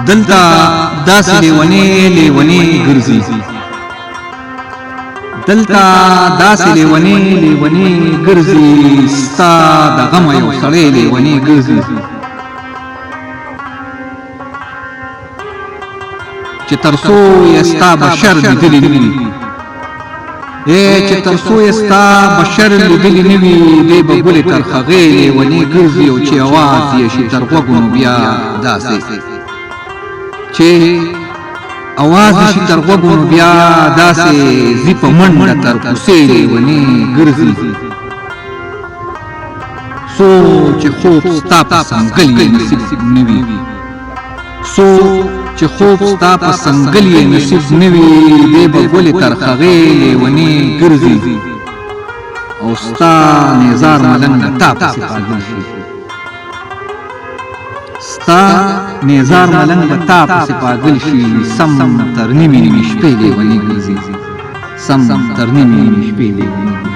دلتا داسې لیونی ګرځي دلتا داسې لیونی ګرځي ستا د غم یو سړی لیونی ګرځي چې ترڅو یې ستا بشر لیدلی نه وي چې ترڅو یې ستا بشر لیدلی نه وي دی به ګلې تر هغې لیونی ګرځي او چې اواز یې شي تر غوږونو بیا داسې چې اواز شي تر غوږونو بیا داسې ځي په منډه تر کوڅې لیونی ګرځي څو چې خوب ستا په څنګل یې نصیب نه وي څو چې خوب ستا په څنګل یې نصیب نه وي دی به ګلې تر هغې لیونی ګرځي او ستا نیزار ملنګ د تا پسې پاگل شي ستا نیزار ملنګ به تا پسې پاگل شي سم تر نیمې شپې لیونی ګرځي سم تر نیمې شپې لیونی